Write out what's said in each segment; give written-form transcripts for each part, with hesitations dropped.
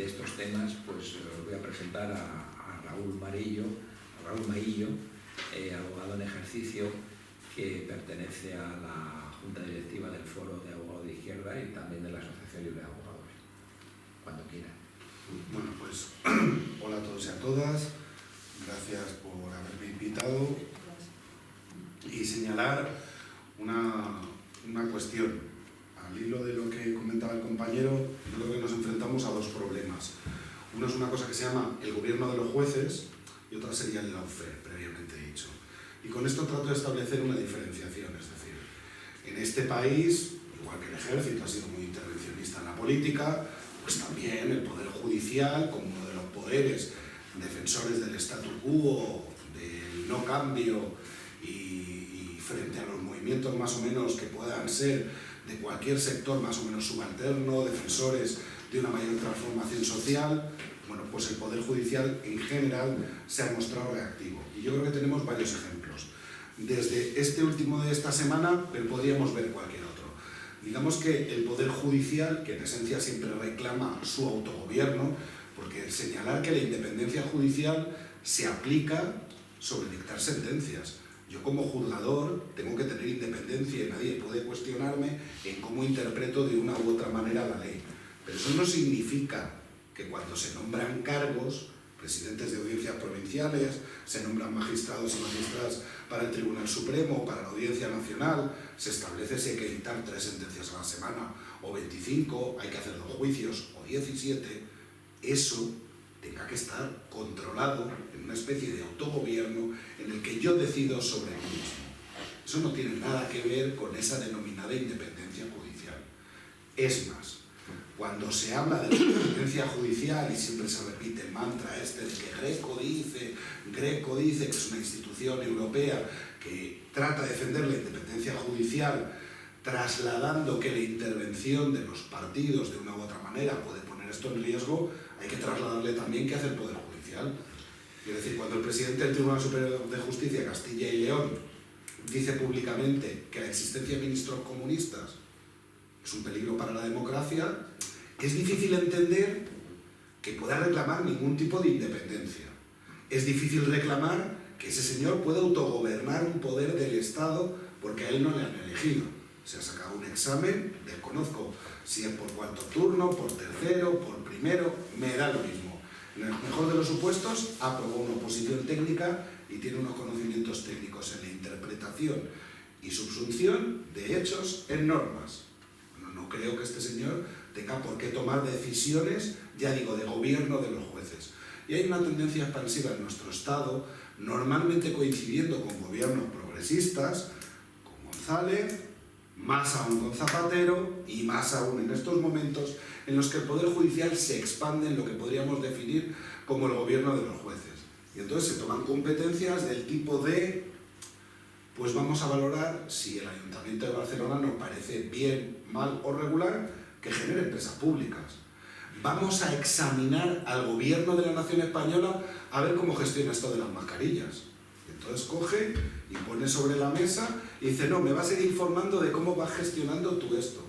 estos temas, pues os voy a presentar a Raúl Maillo, abogado en ejercicio, que pertenece a la Junta Directiva del Foro de Abogados de Izquierda y también de la Asociación Libre de Abogados. Cuando quiera. Bueno, pues hola a todos y a todas. Gracias por haberme invitado y señalar una cuestión. Al hilo de lo que comentaba el compañero, yo creo que nos enfrentamos a dos problemas. Uno es una cosa que se llama el gobierno de los jueces y otra sería el lawfare, previamente dicho. Y con esto trato de establecer una diferenciación, es decir, en este país, igual que el ejército ha sido muy intervencionista en la política, pues también el poder judicial, como uno de los poderes defensores del statu quo, del no cambio y frente a los movimientos más o menos que puedan ser de cualquier sector más o menos subalterno, defensores de una mayor transformación social, bueno, pues el poder judicial en general se ha mostrado reactivo. Y yo creo que tenemos varios ejemplos. Desde este último de esta semana, pero podríamos ver cualquier otro. Digamos que el poder judicial, que en esencia siempre reclama su autogobierno, porque señalar que la independencia judicial se aplica sobre dictar sentencias. Yo como juzgador tengo que tener independencia y nadie puede cuestionarme en cómo interpreto de una u otra manera la ley. Pero eso no significa que cuando se nombran cargos, presidentes de audiencias provinciales, se nombran magistrados y magistradas para el Tribunal Supremo, para la Audiencia Nacional, se establece si hay que dictar 3 sentencias a la semana o 25, hay que hacer 2 juicios o 17, eso tenga que estar controlado en una especie de autogobierno en el que yo decido sobre mí mismo. Eso no tiene nada que ver con esa denominada independencia judicial. Es más, cuando se habla de la independencia judicial y siempre se repite el mantra este de que Greco dice que es una institución europea que trata de defender la independencia judicial, trasladando que la intervención de los partidos de una u otra manera puede poner esto en riesgo, hay que trasladarle también qué hace el Poder Judicial. Es decir, cuando el presidente del Tribunal Superior de Justicia, Castilla y León, dice públicamente que la existencia de ministros comunistas es un peligro para la democracia, es difícil entender que pueda reclamar ningún tipo de independencia. Es difícil reclamar que ese señor pueda autogobernar un poder del Estado porque a él no le han elegido. Se ha sacado un examen, desconozco si es por cuarto turno, por tercero, por primero, me da lo mismo. En el mejor de los supuestos, aprobó una oposición técnica y tiene unos conocimientos técnicos en la interpretación y subsunción de hechos en normas. No creo que este señor tenga por qué tomar decisiones, ya digo, de gobierno de los jueces. Y hay una tendencia expansiva en nuestro Estado, normalmente coincidiendo con gobiernos progresistas, con González, más aún con Zapatero y más aún en estos momentos en los que el Poder Judicial se expande en lo que podríamos definir como el gobierno de los jueces. Y entonces se toman competencias del tipo de, pues vamos a valorar si el Ayuntamiento de Barcelona nos parece bien, mal o regular que genere empresas públicas. Vamos a examinar al gobierno de la nación española a ver cómo gestiona esto de las mascarillas. Entonces coge y pone sobre la mesa y dice, no, me vas a ir informando de cómo vas gestionando tú esto.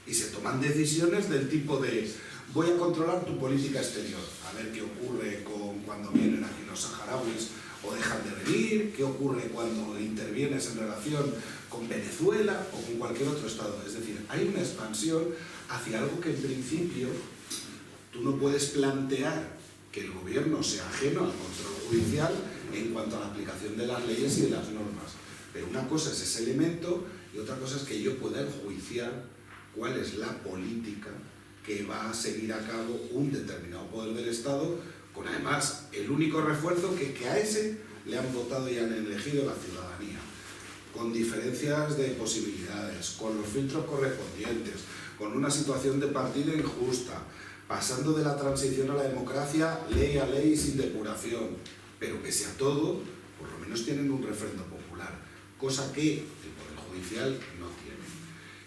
Y se toman decisiones del tipo de, voy a controlar tu política exterior, a ver qué ocurre cuando vienen aquí los saharauis o dejan de venir, qué ocurre cuando intervienes en relación con Venezuela o con cualquier otro estado. Es decir, hay una expansión hacia algo que en principio tú no puedes plantear que el gobierno sea ajeno al control judicial en cuanto a la aplicación de las leyes y de las normas. Pero una cosa es ese elemento y otra cosa es que yo pueda enjuiciar cuál es la política que va a seguir a cabo un determinado poder del Estado, con además el único refuerzo que a ese le han votado y han elegido la ciudadanía, con diferencias de posibilidades, con los filtros correspondientes, con una situación de partido injusta, pasando de la transición a la democracia, ley a ley sin depuración, pero pese a todo, por lo menos tienen un refrendo popular, cosa que el Poder Judicial no tiene.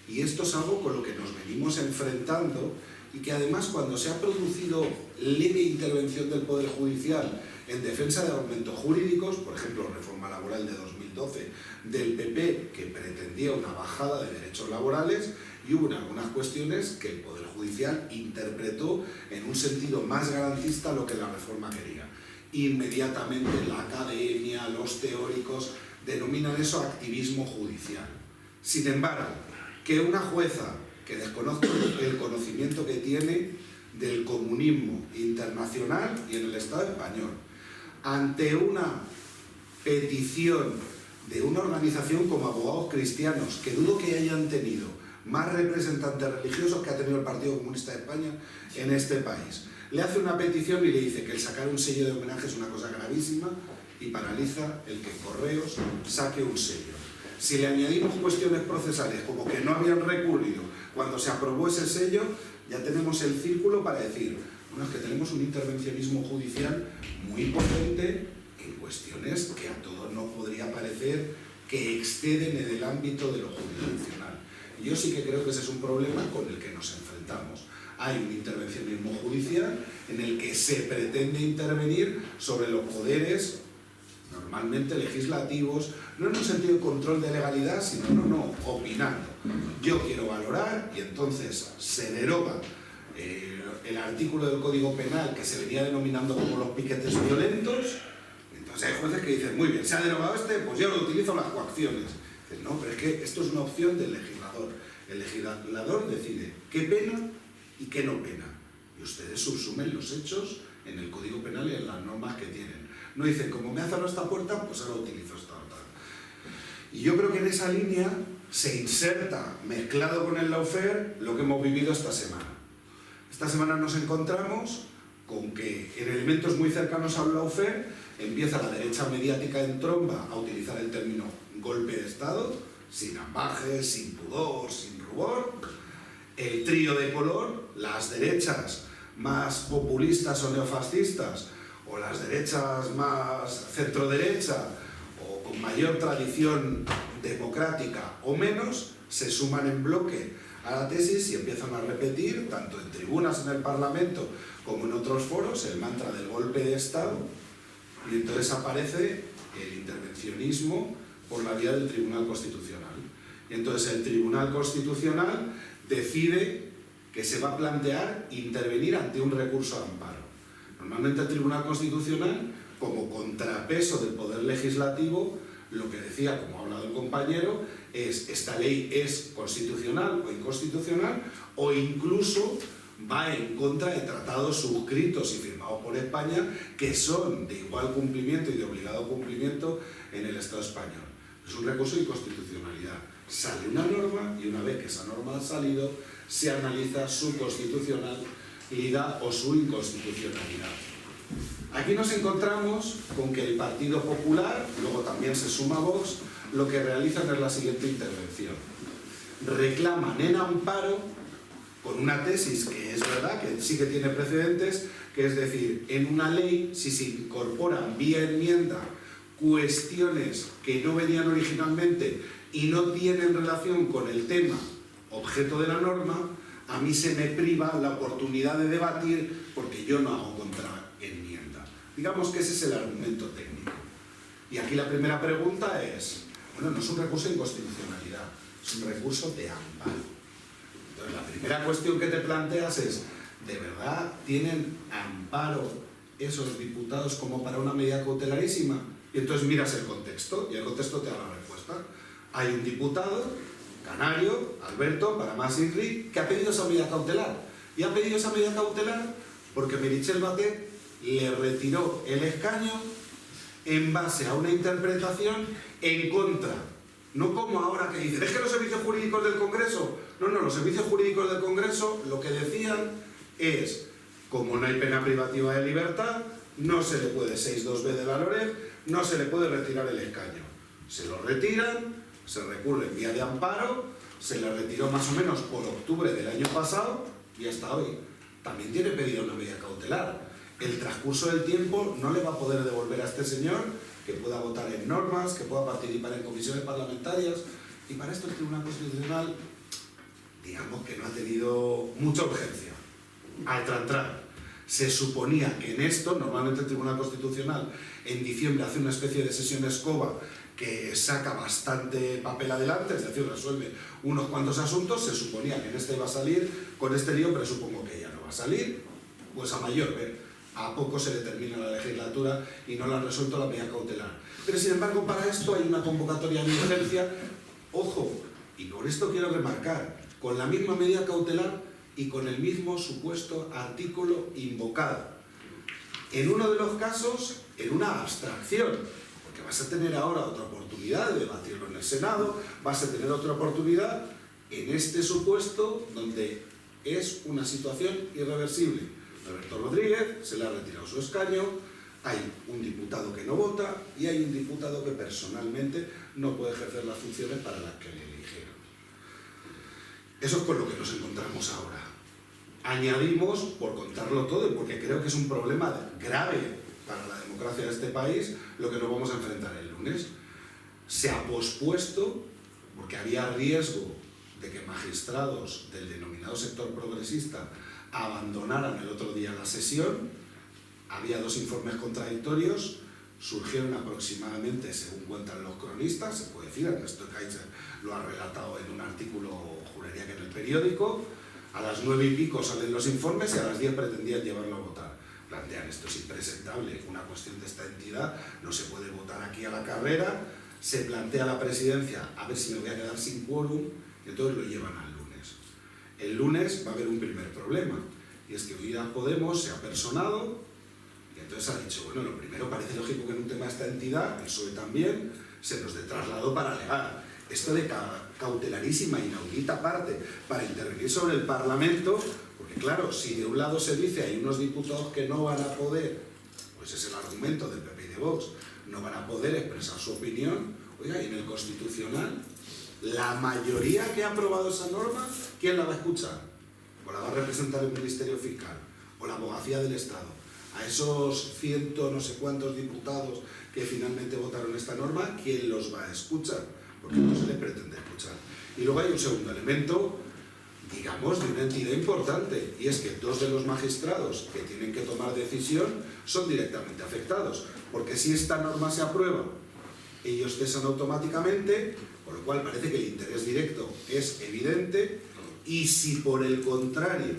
Y esto es algo con lo que nos venimos enfrentando y que además cuando se ha producido leve intervención del Poder Judicial en defensa de argumentos jurídicos, por ejemplo, reforma laboral de 2012 del PP que pretendía una bajada de derechos laborales, y hubo algunas cuestiones que el Poder Judicial interpretó en un sentido más garantista lo que la reforma quería. Inmediatamente la academia, los teóricos denominan eso activismo judicial. Sin embargo, que una jueza que desconozca el conocimiento que tiene del comunismo internacional y en el Estado español, ante una petición de una organización como Abogados Cristianos, que dudo que hayan tenido más representantes religiosos que ha tenido el Partido Comunista de España en este país, le hace una petición y le dice que el sacar un sello de homenaje es una cosa gravísima y paraliza el que Correos saque un sello. Si le añadimos cuestiones procesales como que no habían recurrido cuando se aprobó ese sello, ya tenemos el círculo para decir, bueno, es que tenemos un intervencionismo judicial muy potente en cuestiones que a todos nos podría parecer que exceden en el ámbito de lo jurisdiccional. Y yo sí que creo que ese es un problema con el que nos enfrentamos. Hay un intervencionismo judicial en el que se pretende intervenir sobre los poderes normalmente legislativos, no en un sentido de control de legalidad, sino opinando. Yo quiero valorar y entonces se deroga el artículo del Código Penal que se venía denominando como los piquetes violentos. Entonces hay jueces que dicen, muy bien, se ha derogado pues yo lo utilizo las coacciones. Dicen, no, pero es que esto es una opción del legislador. El legislador decide qué pena y qué no pena. Y ustedes subsumen los hechos en el Código Penal y en las normas que tienen. No dicen, como me ha cerrado esta puerta, pues ahora utilizo esta otra. Y yo creo que en esa línea se inserta, mezclado con el lawfare, lo que hemos vivido esta semana. Esta semana nos encontramos con que en elementos muy cercanos al lawfare empieza la derecha mediática en tromba a utilizar el término golpe de Estado, sin ambajes, sin pudor, sin rubor. El trío de color, las derechas más populistas o neofascistas, o las derechas más centroderecha, o con mayor tradición democrática o menos, se suman en bloque a la tesis y empiezan a repetir, tanto en tribunas en el Parlamento como en otros foros, el mantra del golpe de Estado, y entonces aparece el intervencionismo por la vía del Tribunal Constitucional. Y entonces el Tribunal Constitucional decide que se va a plantear intervenir ante un recurso de amparo. Normalmente el Tribunal Constitucional, como contrapeso del Poder Legislativo, lo que decía, como ha hablado el compañero, es esta ley es constitucional o inconstitucional, o incluso va en contra de tratados suscritos y firmados por España que son de igual cumplimiento y de obligado cumplimiento en el Estado español. Es un recurso de inconstitucionalidad. Sale una norma y una vez que esa norma ha salido, se analiza su constitucionalidad o su inconstitucionalidad. Aquí nos encontramos con que el Partido Popular, luego también se suma Vox, lo que realizan es la siguiente intervención. Reclaman en amparo, con una tesis que es verdad, que sí que tiene precedentes, que es decir, en una ley, si se incorporan vía enmienda cuestiones que no venían originalmente y no tienen relación con el tema objeto de la norma, a mí se me priva la oportunidad de debatir porque yo no hago contraenmienda. Digamos que ese es el argumento técnico. Y aquí la primera pregunta es, bueno, no es un recurso de inconstitucionalidad, es un recurso de amparo. Entonces la primera cuestión que te planteas es, ¿de verdad tienen amparo esos diputados como para una medida cautelarísima? Y entonces miras el contexto y el contexto te da la respuesta. Hay un diputado canario, Alberto, para más Inri, que ha pedido esa medida cautelar. Y ha pedido esa medida cautelar porque Meritxell Batet le retiró el escaño en base a una interpretación en contra. No como ahora que dicen, es que los servicios jurídicos del Congreso... No, los servicios jurídicos del Congreso lo que decían es, como no hay pena privativa de libertad, no se le puede 6.2b de la LOREG, no se le puede retirar el escaño. Se lo retiran, se recurre en vía de amparo, se le retiró más o menos por octubre del año pasado y hasta hoy. También tiene pedido una medida cautelar. El transcurso del tiempo no le va a poder devolver a este señor que pueda votar en normas, que pueda participar en comisiones parlamentarias, y para esto el Tribunal Constitucional, digamos que no ha tenido mucha urgencia. al tran-tran. Se suponía que en esto, normalmente el Tribunal Constitucional en diciembre hace una especie de sesión escoba que saca bastante papel adelante, es decir, resuelve unos cuantos asuntos. Se suponía que en este iba a salir, con este lío presupongo que ya no va a salir, pues a mayor ver, a poco se le termina la legislatura y no la han resuelto la medida cautelar. Pero sin embargo para esto hay una convocatoria de urgencia, ojo, y por esto quiero remarcar, con la misma medida cautelar y con el mismo supuesto artículo invocado. En uno de los casos, en una abstracción, porque vas a tener ahora otra oportunidad de debatirlo en el Senado, vas a tener otra oportunidad en este supuesto donde es una situación irreversible. Roberto Rodríguez se le ha retirado su escaño, hay un diputado que no vota y hay un diputado que personalmente no puede ejercer las funciones para las que le eligieron. Eso es con lo que nos encontramos ahora. Añadimos, por contarlo todo, y porque creo que es un problema grave para la democracia de este país, lo que nos vamos a enfrentar el lunes. Se ha pospuesto, porque había riesgo de que magistrados del denominado sector progresista abandonaran el otro día la sesión. Había dos informes contradictorios, surgieron aproximadamente, según cuentan los cronistas, se puede decir, Ernesto Kaiser lo ha relatado en un artículo, juraría que en el periódico, a las 9 y pico salen los informes y a las 10 pretendían llevarlo a votar. Plantean, esto es impresentable, una cuestión de esta entidad, no se puede votar aquí a la carrera, se plantea la presidencia, a ver si me voy a quedar sin quórum, y entonces lo llevan al lunes. El lunes va a haber un primer problema, y es que Unidas Podemos se ha personado, y entonces ha dicho, bueno, lo primero parece lógico que en un tema de esta entidad, el PSOE también, se nos dé traslado para alegar. Esto de cautelarísima, inaudita parte, para intervenir sobre el Parlamento, porque claro, si de un lado se dice hay unos diputados que no van a poder, pues es el argumento del PP y de Vox, no van a poder expresar su opinión, oiga, y en el Constitucional, la mayoría que ha aprobado esa norma, ¿quién la va a escuchar? ¿O la va a representar el Ministerio Fiscal? ¿O la Abogacía del Estado? A esos no sé cuántos diputados que finalmente votaron esta norma, ¿quién los va a escuchar? Porque no se les pretende escuchar. Y luego hay un segundo elemento, digamos, de una entidad importante, y es que dos de los magistrados que tienen que tomar decisión son directamente afectados, porque si esta norma se aprueba, ellos cesan automáticamente, con lo cual parece que el interés directo es evidente, y si por el contrario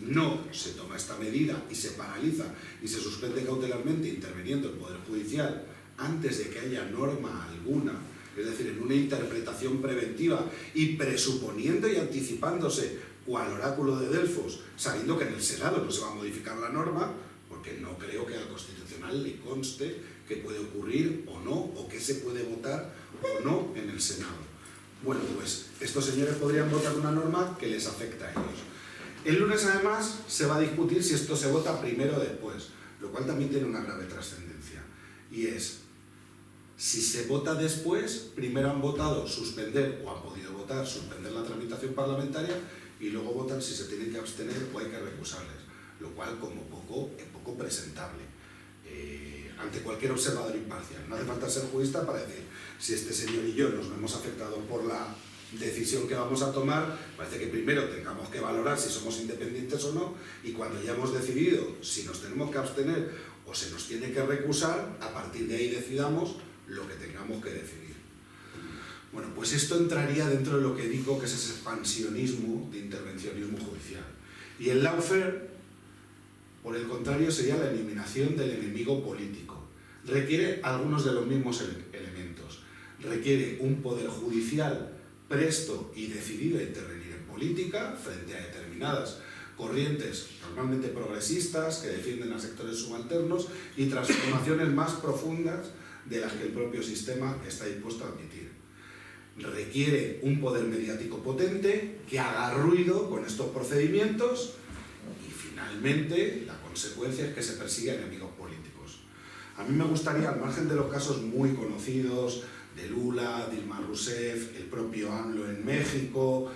no se toma esta medida y se paraliza y se suspende cautelarmente interviniendo el Poder Judicial antes de que haya norma alguna, es decir, en una interpretación preventiva y presuponiendo y anticipándose cual oráculo de Delfos, sabiendo que en el Senado no se va a modificar la norma, porque no creo que al Constitucional le conste que puede ocurrir o no, o que se puede votar o no en el Senado. Bueno, pues estos señores podrían votar una norma que les afecta a ellos. El lunes, además, se va a discutir si esto se vota primero o después, lo cual también tiene una grave trascendencia. Y es, si se vota después, primero han votado suspender, o han podido votar suspender la tramitación parlamentaria, y luego votan si se tienen que abstener o hay que recusarles, lo cual como es poco presentable ante cualquier observador imparcial. No hace falta ser jurista para decir, si este señor y yo nos vemos afectados por la decisión que vamos a tomar, parece que primero tengamos que valorar si somos independientes o no, y cuando ya hemos decidido si nos tenemos que abstener o se nos tiene que recusar, a partir de ahí decidamos lo que tengamos que decidir. Bueno, pues esto entraría dentro de lo que digo que es ese expansionismo de intervencionismo judicial. Y el lawfare, por el contrario, sería la eliminación del enemigo político. Requiere algunos de los mismos elementos. Requiere un poder judicial presto y decidido a intervenir en política frente a determinadas corrientes normalmente progresistas que defienden a sectores subalternos y transformaciones más profundas de las que el propio sistema está dispuesto a admitir. Requiere un poder mediático potente que haga ruido con estos procedimientos y finalmente la consecuencia es que se persigue a enemigos políticos. A mí me gustaría, al margen de los casos muy conocidos de Lula, Dilma Rousseff, el propio AMLO en México,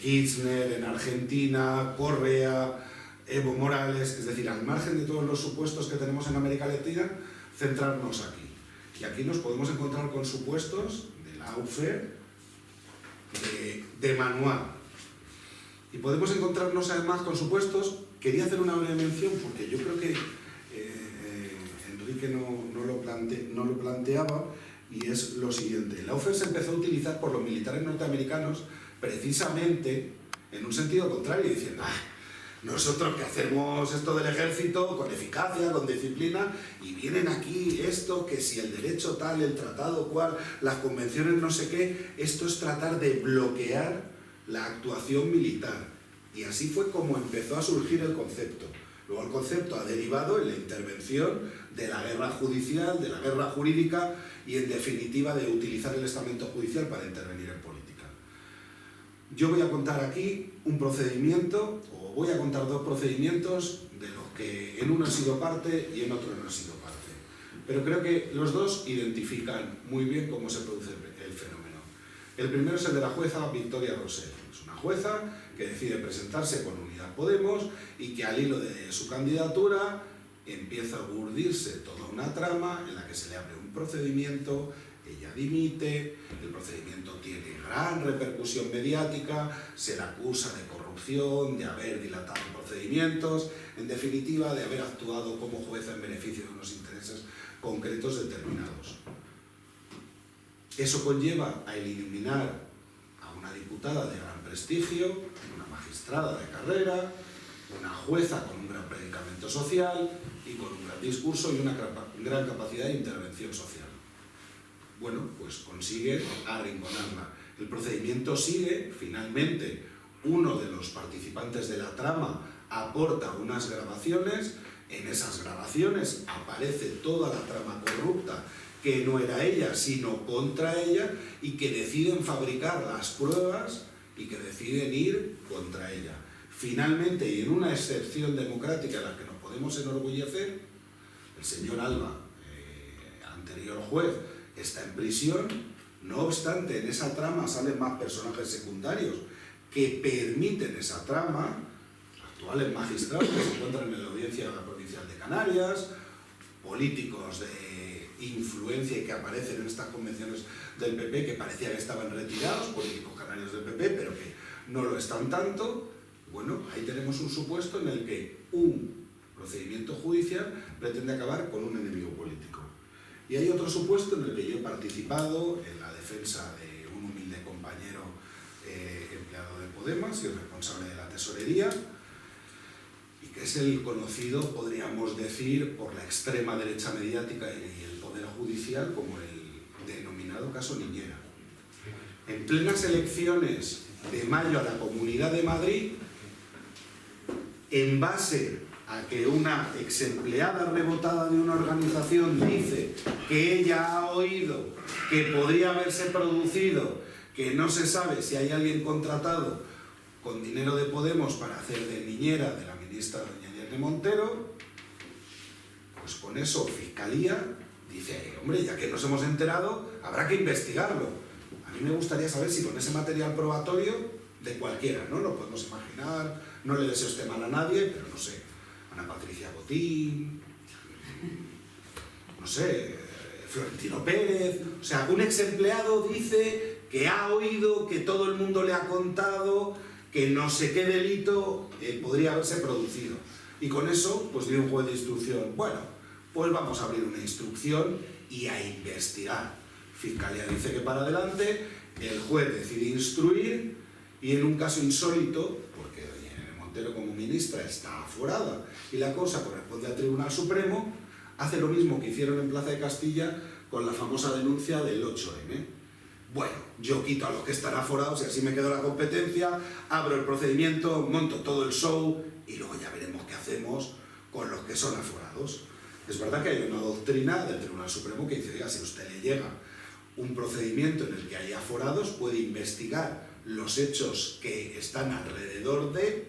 Kirchner en Argentina, Correa, Evo Morales, es decir, al margen de todos los supuestos que tenemos en América Latina, centrarnos aquí. Y aquí nos podemos encontrar con supuestos de lawfare, de manual. Y podemos encontrarnos además con supuestos. Quería hacer una breve mención porque yo creo que Enrique no lo planteaba, y es lo siguiente. El lawfare se empezó a utilizar por los militares norteamericanos precisamente en un sentido contrario, diciendo: nosotros que hacemos esto del ejército con eficacia, con disciplina, y vienen aquí esto, que si el derecho tal, el tratado cual, las convenciones no sé qué, esto es tratar de bloquear la actuación militar. Y así fue como empezó a surgir el concepto. Luego el concepto ha derivado en la intervención de la guerra judicial, de la guerra jurídica y, en definitiva, de utilizar el estamento judicial para intervenir en política. Yo voy a contar aquí un procedimiento, o voy a contar dos procedimientos de los que en uno he sido parte y en otro no he sido parte. Pero creo que los dos identifican muy bien cómo se produce el fenómeno. El primero es el de la jueza Victoria Rosell. Es una jueza que decide presentarse con Unidad Podemos y que, al hilo de su candidatura, empieza a urdirse toda una trama en la que se le abre un procedimiento, ella dimite, el procedimiento tiene gran repercusión mediática, se le acusa de corrupción, de haber dilatado procedimientos, en definitiva, de haber actuado como jueza en beneficio de unos intereses concretos determinados. Eso conlleva a eliminar a una diputada de gran prestigio, una magistrada de carrera, una jueza con un gran predicamento social y con un gran discurso y una gran capacidad de intervención social. Bueno, pues consigue arrinconarla. El procedimiento sigue, finalmente uno de los participantes de la trama aporta unas grabaciones, en esas grabaciones aparece toda la trama corrupta, que no era ella, sino contra ella, y que deciden fabricar las pruebas y que deciden ir contra ella. Finalmente, y en una excepción democrática en la que nos podemos enorgullecer, el señor Alba, anterior juez, está en prisión. No obstante, en esa trama salen más personajes secundarios que permiten esa trama, actuales magistrados que se encuentran en la Audiencia Provincial de Canarias, políticos de influencia y que aparecen en estas convenciones del PP que parecía que estaban retirados, políticos canarios del PP, pero que no lo están tanto. Bueno, ahí tenemos un supuesto en el que un procedimiento judicial pretende acabar con un enemigo político. Y hay otro supuesto en el que yo he participado en la defensa de un humilde compañero empleado de Podemos y responsable de la tesorería, y que es el conocido, podríamos decir, por la extrema derecha mediática y el Poder Judicial como el denominado caso Niñera. En plenas elecciones de mayo a la Comunidad de Madrid, en base a que una exempleada rebotada de una organización dice que ella ha oído que podría haberse producido, que no se sabe si hay alguien contratado con dinero de Podemos para hacer de niñera de la ministra doña Irene Montero, pues con eso Fiscalía dice: hombre, ya que nos hemos enterado, habrá que investigarlo. A mí me gustaría saber si con ese material probatorio, de cualquiera, ¿no? Lo podemos imaginar, no le deseo este mal a nadie, pero no sé, Ana Patricia Botín, no sé, Florentino Pérez, o sea, un ex empleado dice que ha oído, que todo el mundo le ha contado, que no sé qué delito podría haberse producido. Y con eso, pues dio un juez de instrucción: bueno, pues vamos a abrir una instrucción y a investigar. Fiscalía dice que para adelante, el juez decide instruir, y en un caso insólito, porque doña Irene Montero como ministra está aforada y la cosa corresponde al Tribunal Supremo, hace lo mismo que hicieron en Plaza de Castilla con la famosa denuncia del 8M. Bueno, yo quito a los que están aforados y así me quedo la competencia, abro el procedimiento, monto todo el show y luego ya veremos qué hacemos con los que son aforados. Es verdad que hay una doctrina del Tribunal Supremo que dice: oiga, si a usted le llega un procedimiento en el que hay aforados, puede investigar los hechos que están alrededor de,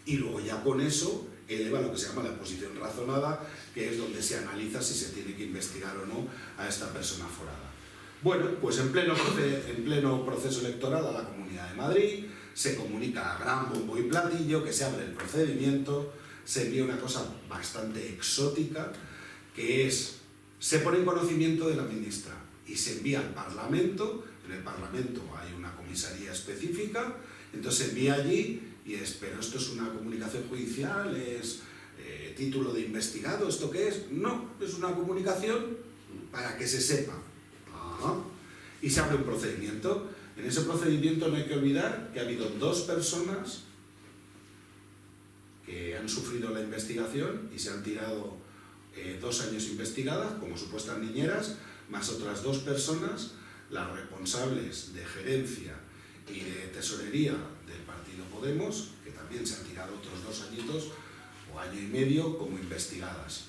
y luego ya con eso eleva lo que se llama la posición razonada, que es donde se analiza si se tiene que investigar o no a esta persona aforada. Bueno, pues en pleno proceso electoral a la Comunidad de Madrid se comunica a gran bombo y platillo que se abre el procedimiento, se envía una cosa bastante exótica, que es: se pone en conocimiento de la ministra y se envía al Parlamento. En el Parlamento hay una comisaría específica, entonces se envía allí y es, pero esto es una comunicación judicial, es título de investigado, ¿esto qué es? No, es una comunicación para que se sepa. Y se abre un procedimiento. En ese procedimiento no hay que olvidar que ha habido 2 personas que han sufrido la investigación y se han tirado 2 años investigadas como supuestas niñeras, más otras 2 personas, las responsables de gerencia y de tesorería del partido Podemos, que también se han tirado otros 2 añitos o año y medio como investigadas.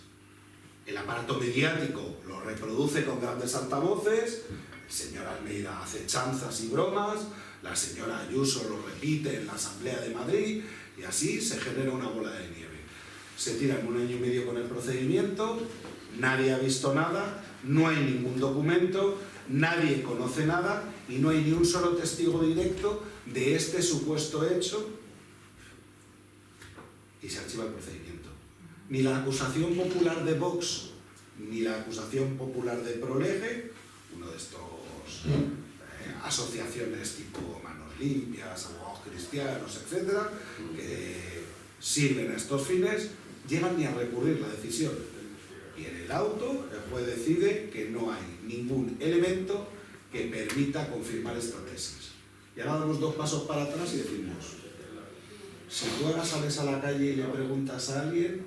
El aparato mediático lo reproduce con grandes altavoces, el señor Almeida hace chanzas y bromas, la señora Ayuso lo repite en la Asamblea de Madrid y así se genera una bola de nieve. Se tiran 1 año y medio con el procedimiento, nadie ha visto nada, no hay ningún documento, nadie conoce nada y no hay ni un solo testigo directo de este supuesto hecho y se archiva el procedimiento. Ni la acusación popular de Vox, ni la acusación popular de Prolege, uno de estos asociaciones tipo Manos Limpias, Abogados Cristianos, etcétera, que sirven a estos fines, llegan ni a recurrir la decisión. Y en el auto el juez decide que no hay ningún elemento que permita confirmar esta tesis. Y ahora damos 2 pasos para atrás y decimos, si tú ahora sales a la calle y le preguntas a alguien,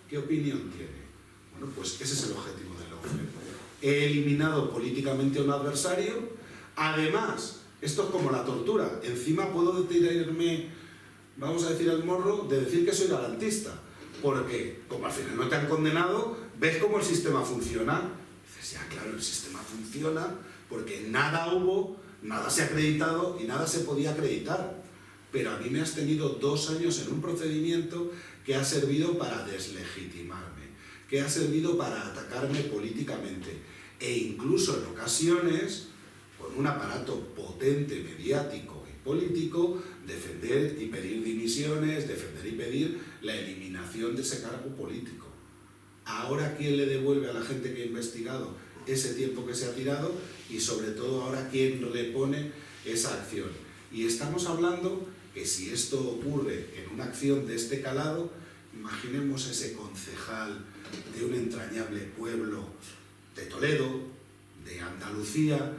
¿qué opinión tiene? Bueno, pues ese es el objetivo del lawfare. He eliminado políticamente a un adversario, además, esto es como la tortura, encima puedo tirarme, vamos a decir al morro, de decir que soy garantista, porque como al final no te han condenado, ves cómo el sistema funciona, dices, ya claro, el sistema funciona porque nada hubo, nada se ha acreditado y nada se podía acreditar, pero a mí me has tenido 2 años en un procedimiento que ha servido para deslegitimarme, que ha servido para atacarme políticamente e incluso en ocasiones, con un aparato potente mediático y político, defender y pedir dimisiones, defender y pedir la eliminación de ese cargo político. Ahora, ¿quién le devuelve a la gente que ha investigado ese tiempo que se ha tirado? Y sobre todo ahora, ¿quién repone esa acción? Y estamos hablando que si esto ocurre en una acción de este calado, imaginemos ese concejal de un entrañable pueblo de Toledo, de Andalucía,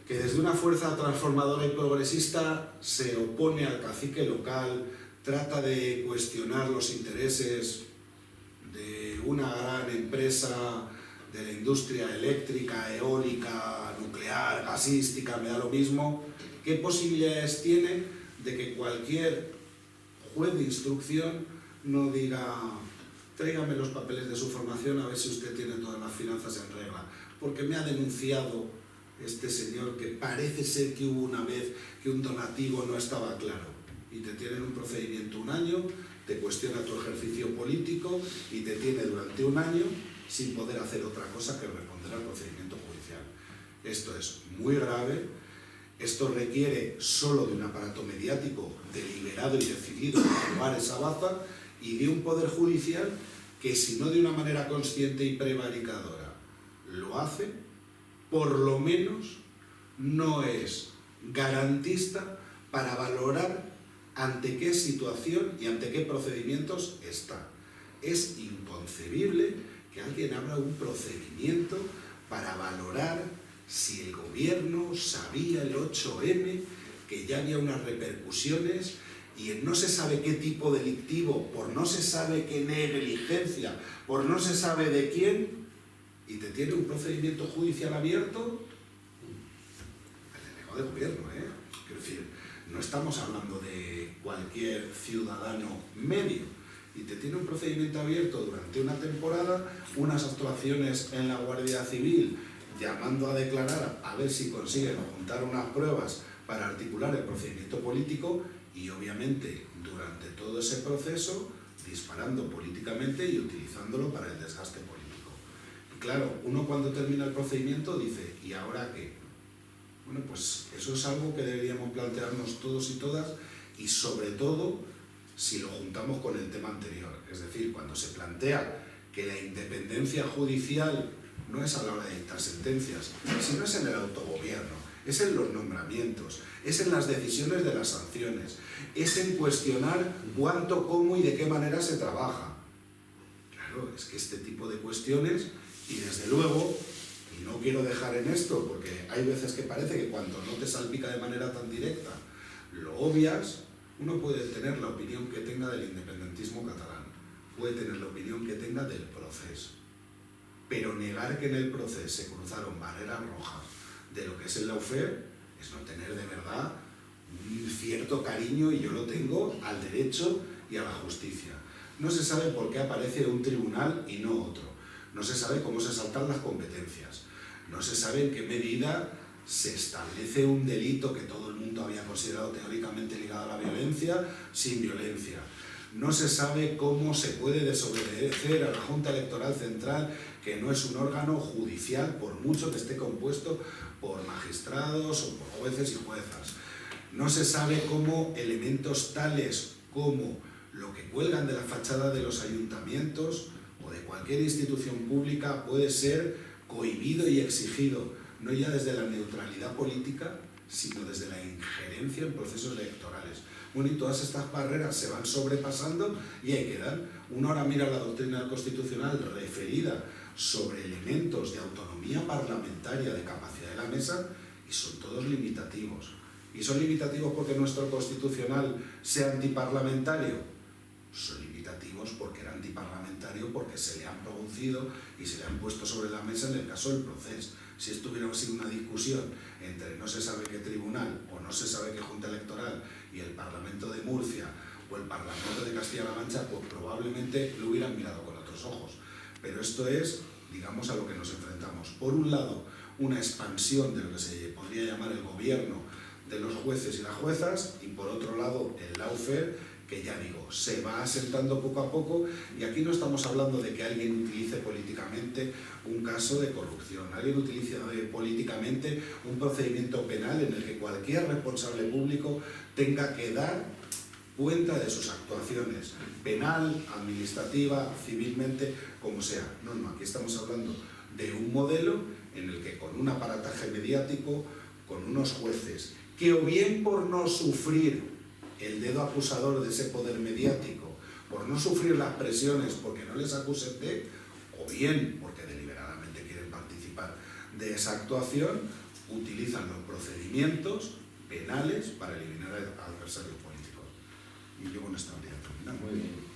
que desde una fuerza transformadora y progresista se opone al cacique local, trata de cuestionar los intereses de una gran empresa de la industria eléctrica, eólica, nuclear, gasística, me da lo mismo. ¿Qué posibilidades tiene de que cualquier juez de instrucción no diga, tráigame los papeles de su formación a ver si usted tiene todas las finanzas en regla? Porque me ha denunciado este señor que parece ser que hubo una vez que un donativo no estaba claro. Y te tienen un procedimiento 1 año, te cuestiona tu ejercicio político y te tiene durante 1 año sin poder hacer otra cosa que responder al procedimiento judicial. Esto es muy grave, esto requiere solo de un aparato mediático deliberado y decidido para jugar esa baza y de un poder judicial que, si no de una manera consciente y prevaricadora lo hace, por lo menos no es garantista para valorar ante qué situación y ante qué procedimientos está. Es inconcebible que alguien abra un procedimiento para valorar si el gobierno sabía el 8M, que ya había unas repercusiones y en no se sabe qué tipo delictivo, por no se sabe qué negligencia, por no se sabe de quién, y te tiene un procedimiento judicial abierto, el delegado de gobierno, Quiero decir, no estamos hablando de cualquier ciudadano medio, y te tiene un procedimiento abierto durante una temporada, unas actuaciones en la Guardia Civil, llamando a declarar a ver si consiguen juntar unas pruebas para articular el procedimiento político y obviamente durante todo ese proceso disparando políticamente y utilizándolo para el desgaste político. Y claro, uno cuando termina el procedimiento dice, ¿y ahora qué? Bueno, pues eso es algo que deberíamos plantearnos todos y todas y sobre todo si lo juntamos con el tema anterior. Es decir, cuando se plantea que la independencia judicial no es a la hora de dictar sentencias, sino es en el autogobierno, es en los nombramientos, es en las decisiones de las sanciones, es en cuestionar cuánto, cómo y de qué manera se trabaja. Claro, es que este tipo de cuestiones, y desde luego, y no quiero dejar en esto, porque hay veces que parece que cuando no te salpica de manera tan directa, lo obvias. Uno puede tener la opinión que tenga del independentismo catalán, puede tener la opinión que tenga del proceso, pero negar que en el proceso se cruzaron barreras rojas de lo que es el lawfare es no tener de verdad un cierto cariño, y yo lo tengo, al derecho y a la justicia. No se sabe por qué aparece un tribunal y no otro, no se sabe cómo se saltan las competencias, no se sabe en qué medida se establece un delito que todo el mundo había considerado teóricamente ligado a la violencia, sin violencia. No se sabe cómo se puede desobedecer a la Junta Electoral Central, que no es un órgano judicial, por mucho que esté compuesto por magistrados o por jueces y juezas. No se sabe cómo elementos tales como lo que cuelgan de la fachada de los ayuntamientos o de cualquier institución pública puede ser cohibido y exigido, no ya desde la neutralidad política, sino desde la injerencia en procesos electorales. Bueno, y todas estas barreras se van sobrepasando y ahí quedan. Uno ahora mira la doctrina constitucional referida sobre elementos de autonomía parlamentaria, de capacidad de la mesa, y son todos limitativos. ¿Y son limitativos porque nuestro constitucional sea antiparlamentario? Son limitativos porque era antiparlamentario, porque se le han producido y se le han puesto sobre la mesa en el caso del proceso. Si esto hubiera sido una discusión entre no se sabe qué tribunal o no se sabe qué Junta Electoral y el Parlamento de Murcia o el Parlamento de Castilla-La Mancha, pues probablemente lo hubieran mirado con otros ojos. Pero esto es, digamos, a lo que nos enfrentamos. Por un lado, una expansión de lo que se podría llamar el gobierno de los jueces y las juezas, y por otro lado, el lawfare, que ya digo, se va asentando poco a poco, y aquí no estamos hablando de que alguien utilice políticamente un caso de corrupción, alguien utilice políticamente un procedimiento penal en el que cualquier responsable público tenga que dar cuenta de sus actuaciones, penal, administrativa, civilmente, como sea. No, aquí estamos hablando de un modelo en el que con un aparataje mediático, con unos jueces, que o bien por no sufrir el dedo acusador de ese poder mediático, por no sufrir las presiones porque no les acusen de, o bien porque deliberadamente quieren participar de esa actuación, utilizan los procedimientos penales para eliminar a adversarios políticos. Y yo con esta habría terminado. Muy bien.